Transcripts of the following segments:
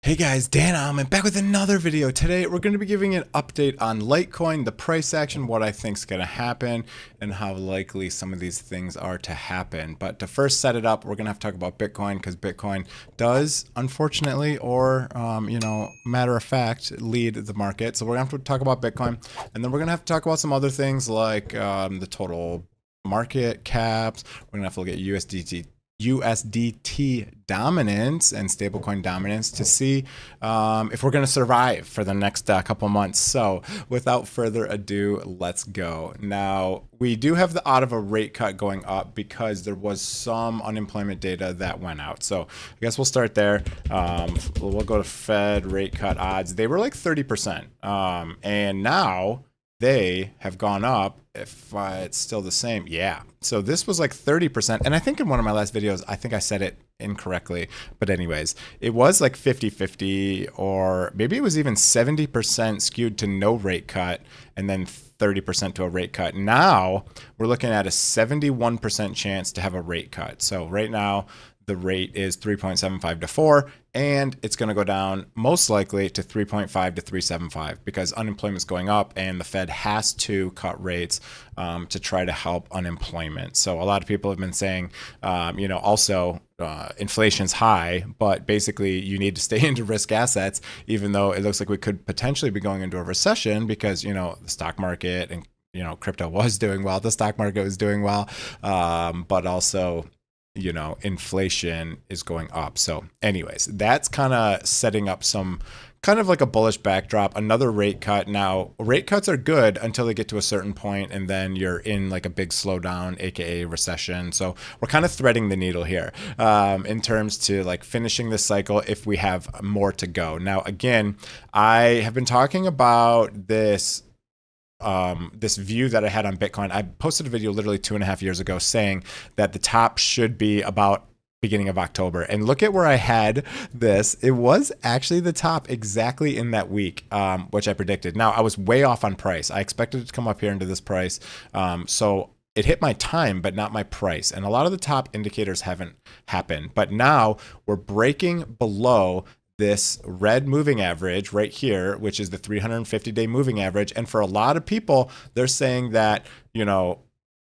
Hey guys, Dan Heilman back with another video. Today we're going to be giving an update on Litecoin, the price action, what I think is going to happen, and how likely some of these things are to happen. But to first set it up, we're going to have to talk about Bitcoin because Bitcoin does, unfortunately, or matter of fact, lead the market. So we're going to have to talk about Bitcoin, and then we're going to have to talk about some other things like the total market caps. We're going to have to look at USDT dominance and stablecoin dominance to see if we're going to survive for the next couple months. So without further ado, let's go. Now, we do have the odd of a rate cut going up because there was some unemployment data that went out. So I guess we'll start there. We'll go to Fed rate cut odds. They were like 30%. And now they have gone up. If it's still the same, yeah. So this was like 30%. And I think in one of my last videos, I think I said it incorrectly. But anyways, it was like 50-50, or maybe it was even 70% skewed to no rate cut and then 30% to a rate cut. Now we're looking at a 71% chance to have a rate cut. So right now, the rate is 3.75 to 4, and it's going to go down most likely to 3.5 to 3.75 because unemployment's going up and the Fed has to cut rates to try to help unemployment. So a lot of people have been saying, inflation's high, but basically you need to stay into risk assets, even though it looks like we could potentially be going into a recession because, the stock market and, crypto was doing well. The stock market was doing well, but also inflation is going up. So anyways, that's kind of setting up some kind of like a bullish backdrop. Another rate cut. Now, rate cuts are good until they get to a certain point, and then you're in like a big slowdown, aka recession. So we're kind of threading the needle here in terms to like finishing this cycle if we have more to go. Now, again, I have been talking about this view that I had on Bitcoin. I posted a video literally 2.5 years ago saying that the top should be about beginning of October. And look at where I had this. It was actually the top exactly in that week, which I predicted. Now, I was way off on price. I expected it to come up here into this price. So it hit my time, but not my price. And a lot of the top indicators haven't happened. But now we're breaking below this red moving average right here, which is the 350-day moving average. And for a lot of people, they're saying that,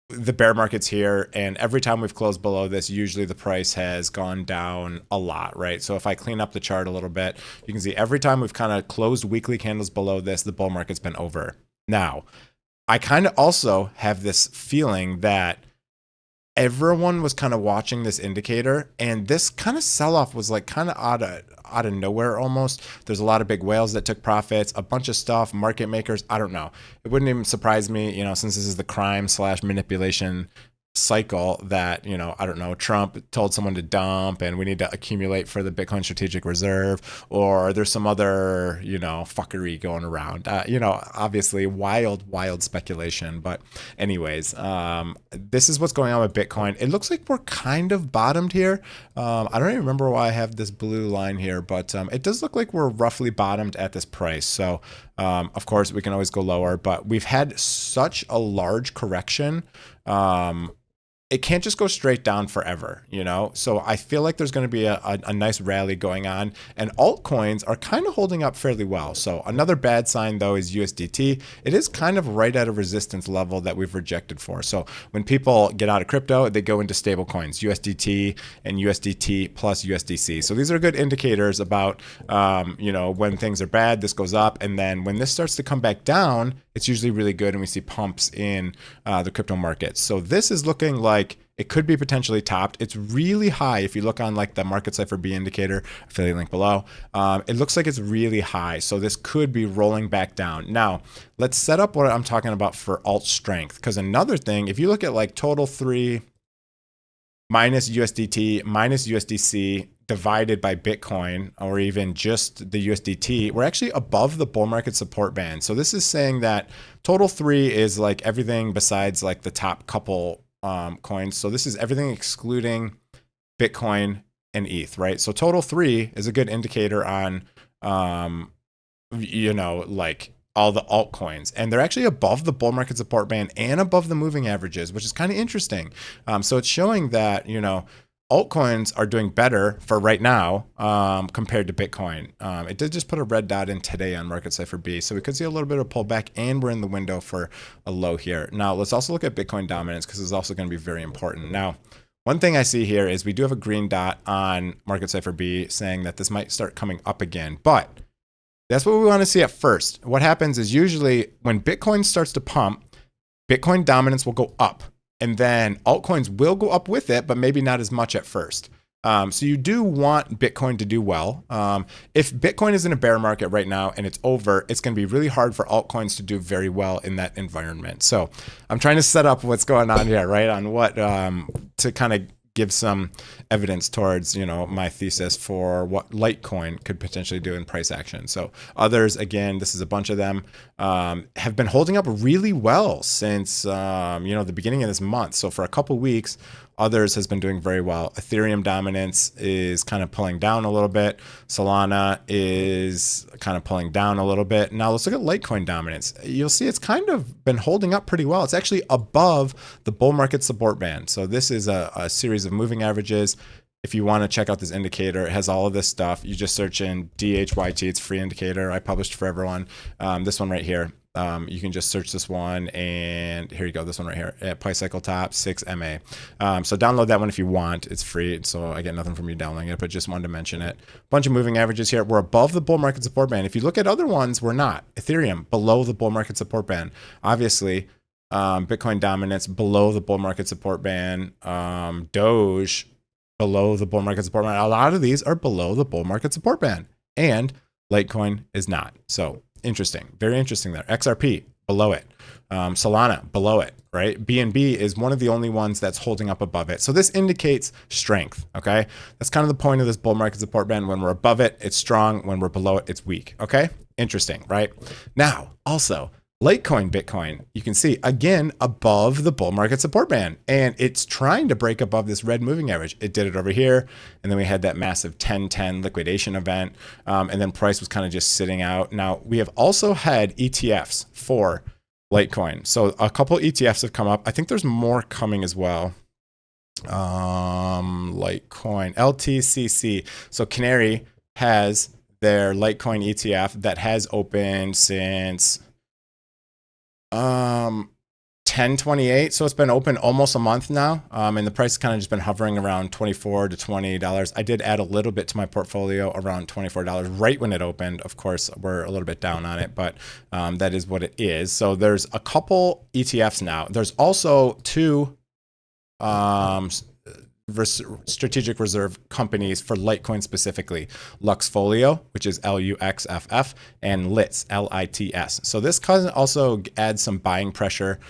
the bear market's here, and every time we've closed below this, usually the price has gone down a lot, right? So if I clean up the chart a little bit, you can see every time we've kind of closed weekly candles below this, the bull market's been over. Now, I kind of also have this feeling that everyone was kind of watching this indicator, and this kind of sell-off was like kind of out of nowhere almost. There's a lot of big whales that took profits, a bunch of stuff, market makers. I don't know. It wouldn't even surprise me, since this is the crime/manipulation cycle that, I don't know, Trump told someone to dump and we need to accumulate for the Bitcoin strategic reserve, or there's some other, fuckery going around, obviously wild speculation. But anyways, this is what's going on with Bitcoin. It looks like we're kind of bottomed here. I don't even remember why I have this blue line here, but it does look like we're roughly bottomed at this price. So of course we can always go lower, but we've had such a large correction. It can't just go straight down forever, So I feel like there's going to be a nice rally going on, and altcoins are kind of holding up fairly well. So another bad sign, though, is USDT. It is kind of right at a resistance level that we've rejected for. So when people get out of crypto, they go into stable coins, USDT and USDT plus USDC. So these are good indicators about, when things are bad, this goes up. And then when this starts to come back down, it's usually really good, and we see pumps in the crypto markets. So this is looking like it could be potentially topped. It's really high. If you look on like the market cipher B indicator, affiliate link below, it looks like it's really high. So this could be rolling back down. Now, let's set up what I'm talking about for alt strength. Because another thing, if you look at like total 3 minus USDT minus USDC divided by Bitcoin, or even just the USDT, we're actually above the bull market support band. So this is saying that total 3 is like everything besides like the top couple coins. So this is everything excluding Bitcoin and ETH, right? So total 3 is a good indicator on, like all the altcoins, and they're actually above the bull market support band and above the moving averages, which is kind of interesting. So it's showing that, altcoins are doing better for right now compared to Bitcoin. It did just put a red dot in today on Market Cipher B, so we could see a little bit of pullback, and we're in the window for a low here. Now, let's also look at Bitcoin dominance, because it's also going to be very important. Now, one thing I see here is we do have a green dot on Market Cipher B saying that this might start coming up again, but that's what we want to see at first. What happens is usually when Bitcoin starts to pump, Bitcoin dominance will go up, and then altcoins will go up with it, but maybe not as much at first. So you do want Bitcoin to do well. If Bitcoin is in a bear market right now and it's over, it's going to be really hard for altcoins to do very well in that environment. So I'm trying to set up what's going on here, right? On what to kind of give some evidence towards, my thesis for what Litecoin could potentially do in price action. So others, again, this is a bunch of them, have been holding up really well since, the beginning of this month. So for a couple weeks, others has been doing very well. Ethereum dominance is kind of pulling down a little bit. Solana is kind of pulling down a little bit. Now let's look at Litecoin dominance. You'll see it's kind of been holding up pretty well. It's actually above the bull market support band. So this is a series of moving averages. If you want to check out this indicator, it has all of this stuff. You just search in DHYT, it's a free indicator. I published for everyone. This one right here. You can just search this one, and here you go, this one right here at price cycle top 6MA. So download that one if you want. It's free, so I get nothing from you downloading it, but just wanted to mention it. Bunch of moving averages here. We're above the bull market support band. If you look at other ones, we're not. Ethereum below the bull market support band. Obviously, Bitcoin dominance below the bull market support band. Doge below the bull market support band. A lot of these are below the bull market support band, and Litecoin is not. So interesting, very interesting there. XRP below it, Solana below it, right? BNB is one of the only ones that's holding up above it. So this indicates strength, okay? That's kind of the point of this bull market support band. When we're above it, it's strong. When we're below it, it's weak, okay? Interesting, right? Now, also, Litecoin Bitcoin, you can see again above the bull market support band, and it's trying to break above this red moving average. It did it over here, and then we had that massive 10-10 liquidation event, and then price was kind of just sitting out. Now we have also had ETFs for Litecoin, so a couple ETFs have come up. I think there's more coming as well. Litecoin LTCC. So Canary has their Litecoin ETF that has opened since 1028, so it's been open almost a month now, and the price has kind of just been hovering around $24 to $20. I did add a little bit to my portfolio around $24 right when it opened. Of course, we're a little bit down on it, but that is what it is. So there's a couple ETFs now. There's also two strategic reserve companies for Litecoin specifically, Luxfolio, which is LUXFF, and LITS, LITS. So this also adds some buying pressure.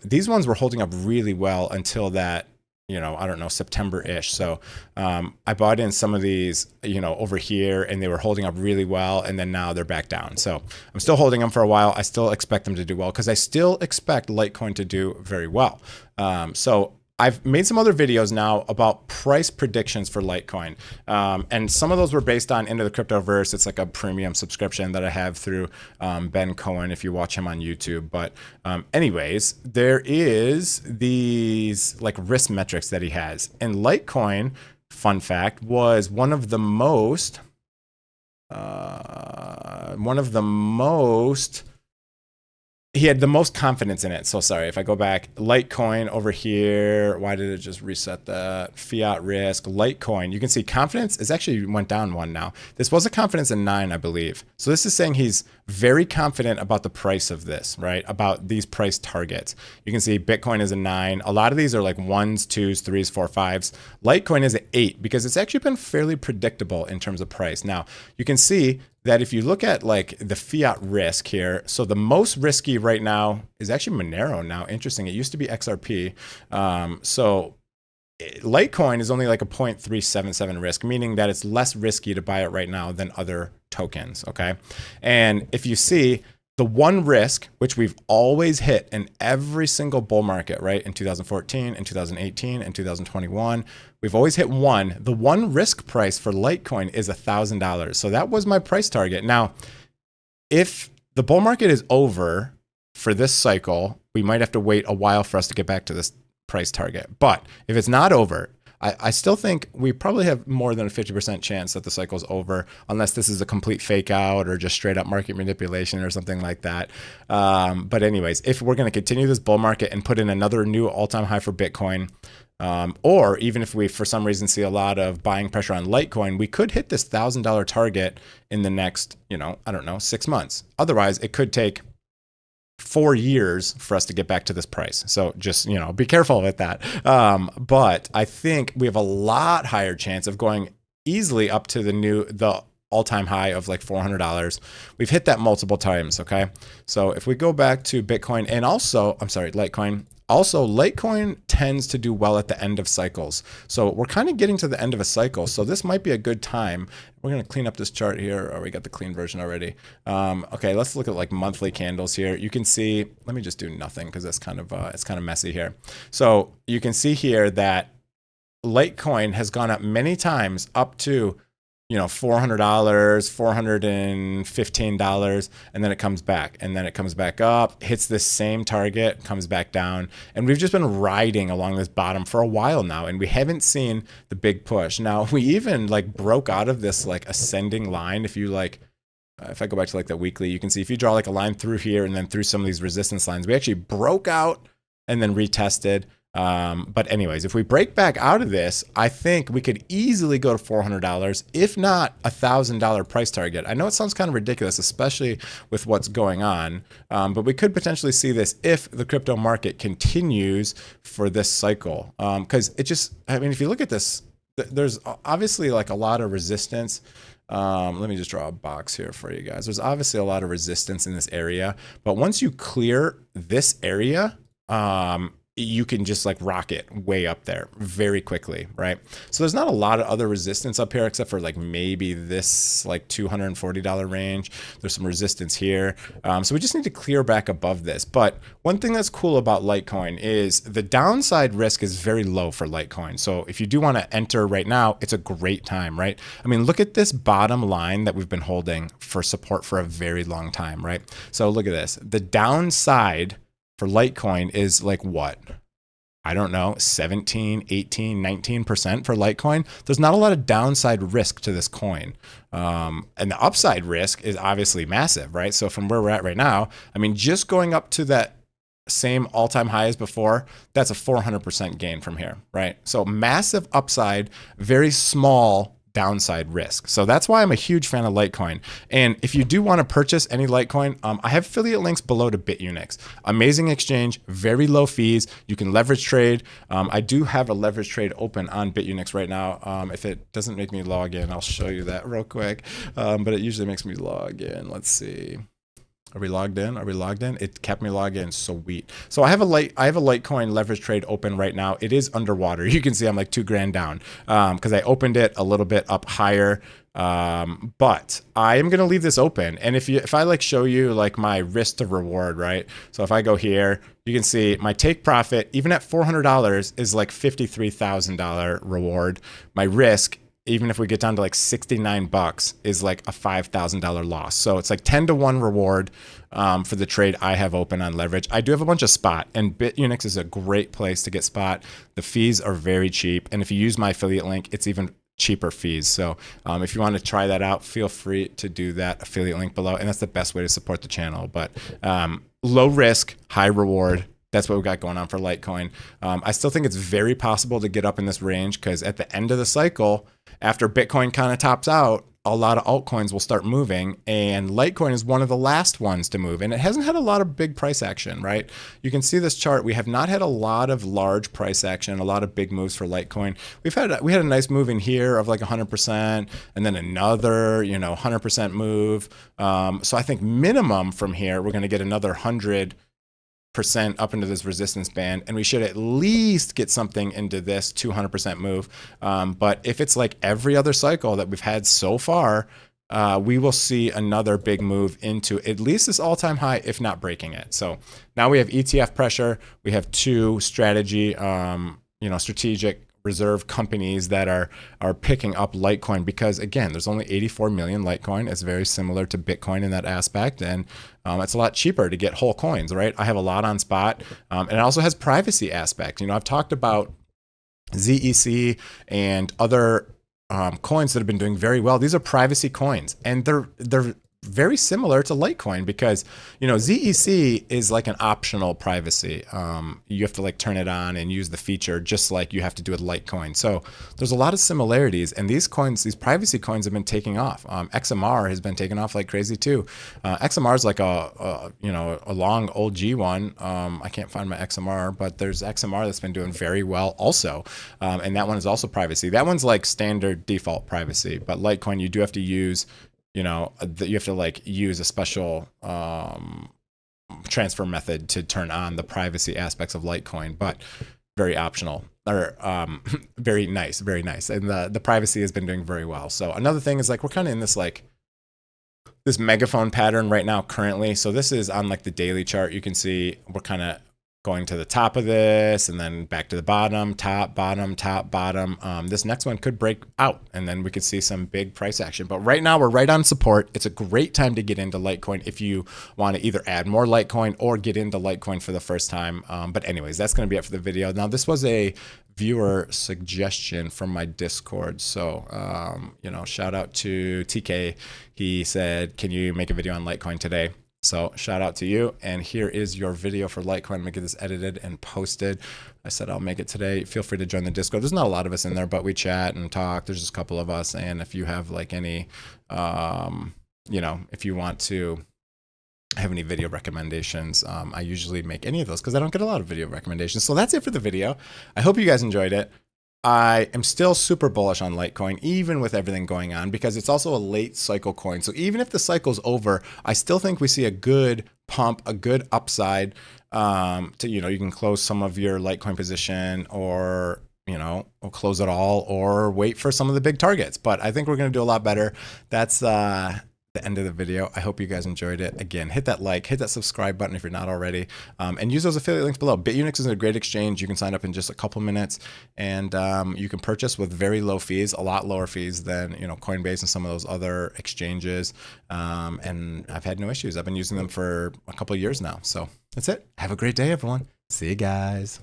These ones were holding up really well until that, I don't know, September-ish. So I bought in some of these, over here, and they were holding up really well, and then now they're back down. So I'm still holding them for a while. I still expect them to do well because I still expect Litecoin to do very well. So I've made some other videos now about price predictions for Litecoin. And some of those were based on Into the Cryptoverse. It's like a premium subscription that I have through Ben Cohen, if you watch him on YouTube. But anyways, there is these like risk metrics that he has. And Litecoin, fun fact, was one of the most, he had the most confidence in it. So sorry, if I go back, Litecoin over here, why did it just reset that? Fiat risk, Litecoin. You can see confidence is actually went down one now. This was a confidence in 9, I believe. So this is saying he's very confident about the price of this, right? About these price targets. You can see Bitcoin is a 9. A lot of these are like 1s, 2s, 3s, 4, 5s. Litecoin is an 8 because it's actually been fairly predictable in terms of price. Now, you can see that if you look at like the fiat risk here, so the most risky right now is actually Monero now. Interesting. It used to be XRP. So Litecoin is only like a 0.377 risk, meaning that it's less risky to buy it right now than other tokens. Okay. And if you see the one risk, which we've always hit in every single bull market, right? In 2014, in 2018, in 2021, we've always hit one. The one risk price for Litecoin is $1,000. So that was my price target. Now, if the bull market is over for this cycle, we might have to wait a while for us to get back to this price target. But if it's not over, I still think we probably have more than a 50% chance that the cycle's over, unless this is a complete fake out or just straight up market manipulation or something like that. But anyways, if we're going to continue this bull market and put in another new all-time high for Bitcoin, or even if we, for some reason, see a lot of buying pressure on Litecoin, we could hit this $1,000 target in the next, I don't know, 6 months. Otherwise, it could take 4 years for us to get back to this price. So just, be careful with that. But I think we have a lot higher chance of going easily up to the all-time high of like $400. We've hit that multiple times. Okay. So if we go back to Bitcoin and also, Litecoin. Also, Litecoin tends to do well at the end of cycles. So we're kind of getting to the end of a cycle. So this might be a good time. We're going to clean up this chart here. Oh, we got the clean version already. Okay, let's look at like monthly candles here. You can see, let me just do nothing because it's kind of messy here. So you can see here that Litecoin has gone up many times up to $400, $415, and then it comes back, and then it comes back up, hits this same target, comes back down, and we've just been riding along this bottom for a while now, and we haven't seen the big push. Now, we even like broke out of this like ascending line. If you if I go back to like the weekly, you can see if you draw like a line through here and then through some of these resistance lines, we actually broke out and then retested. But anyways, if we break back out of this, I think we could easily go to $400, if not $1,000 price target. I know it sounds kind of ridiculous, especially with what's going on, but we could potentially see this if the crypto market continues for this cycle. Because if you look at this, there's obviously like a lot of resistance. Let me just draw a box here for you guys. There's obviously a lot of resistance in this area, but once you clear this area, you can just like rocket way up there very quickly, right? So there's not a lot of other resistance up here except for like maybe this like $240 range. There's some resistance here. So we just need to clear back above this. But one thing that's cool about Litecoin is the downside risk is very low for Litecoin. So if you do want to enter right now, it's a great time, right? I mean, look at this bottom line that we've been holding for support for a very long time, right? So look at this. The downside for Litecoin is like what? I don't know, 17, 18, 19% for Litecoin. There's not a lot of downside risk to this coin. And the upside risk is obviously massive, right? So from where we're at right now, I mean, just going up to that same all-time high as before, that's a 400% gain from here, right? So massive upside, very small downside risk. So that's why I'm a huge fan of Litecoin. And if you do want to purchase any Litecoin, I have affiliate links below to Bitunix. Amazing exchange, very low fees. You can leverage trade. I do have a leverage trade open on Bitunix right now. If it doesn't make me log in, I'll show you that real quick. But it usually makes me log in. Let's see. Are we logged in? Are we logged in? It kept me logged in. Sweet. So I have a Litecoin leverage trade open right now. It is underwater. You can see I'm like $2,000 down because I opened it a little bit up higher. But I am gonna leave this open. And if I like show you like my risk to reward, right? So if I go here, you can see my take profit even at $400 is like $53,000 reward. My risk, even if we get down to like $69, is like a $5,000 loss. So it's like 10-to-1 reward for the trade I have open on leverage. I do have a bunch of spot, and Bitunix is a great place to get spot. The fees are very cheap, and if you use my affiliate link, it's even cheaper fees. So if you want to try that out, feel free to do that. Affiliate link below, and that's the best way to support the channel. But low risk, high reward. That's what we got going on for Litecoin. I still think it's very possible to get up in this range because at the end of the cycle, after Bitcoin kind of tops out, a lot of altcoins will start moving, and Litecoin is one of the last ones to move, and it hasn't had a lot of big price action, right? You can see this chart. We have not had a lot of large price action, a lot of big moves for Litecoin. We had a nice move in here of like 100%, and then another 100% move. So I think minimum from here we're going to get another 100% up into this resistance band, and we should at least get something into this 200% move. But if it's like every other cycle that we've had so far, we will see another big move into at least this all-time high, if not breaking it. So now we have ETF pressure. We have two strategic reserve companies that are picking up Litecoin because, again, there's only 84 million Litecoin. It's very similar to Bitcoin in that aspect, and it's a lot cheaper to get whole coins, right? I have a lot on spot, and it also has privacy aspect. I've talked about ZEC and other coins that have been doing very well. These are privacy coins, and they're very similar to Litecoin because, you know, ZEC is like an optional privacy. You have to like turn it on and use the feature just like you have to do with Litecoin. So there's a lot of similarities, and these coins, these privacy coins have been taking off. XMR has been taking off like crazy too. XMR is like a you know, a long OG one. I can't find my XMR, but there's XMR that's been doing very well also. And that one is also privacy. That one's like standard default privacy, but Litecoin, you do have to use, you know, you have to like use a special transfer method to turn on the privacy aspects of Litecoin, but very optional, or very nice, very nice. And the privacy has been doing very well. So another thing is like, we're kind of in this like this megaphone pattern right now currently. So this is on like the daily chart. You can see we're kind of going to the top of this and then back to the bottom, top, bottom, top, bottom. This next one could break out and then we could see some big price action. But right now we're right on support. It's a great time to get into Litecoin if you want to either add more Litecoin or get into Litecoin for the first time. But anyways, that's going to be it for the video. Now, this was a viewer suggestion from my Discord. So, you know, shout out to TK. He said, can you make a video on Litecoin today? So shout out to you. And here is your video for Litecoin. I'm gonna get this edited and posted. I said I'll make it today. Feel free to join the Discord. There's not a lot of us in there, but we chat and talk. There's just a couple of us. And if you have like any, you know, if you want to have any video recommendations, I usually make any of those because I don't get a lot of video recommendations. So that's it for the video. I hope you guys enjoyed it. I am still super bullish on Litecoin, even with everything going on, because it's also a late cycle coin. So even if the cycle's over, I still think we see a good pump, a good upside to, you know, you can close some of your Litecoin position, or, you know, or close it all, or wait for some of the big targets. But I think we're going to do a lot better. That's the end of the video. I hope you guys enjoyed it. Again, hit that like, hit that subscribe button if you're not already, and use those affiliate links below. Bitunix is a great exchange. You can sign up in just a couple minutes, and you can purchase with very low fees, a lot lower fees than, you know, Coinbase and some of those other exchanges. And I've had no issues. I've been using them for a couple of years now. So that's it. Have a great day, everyone. See you guys.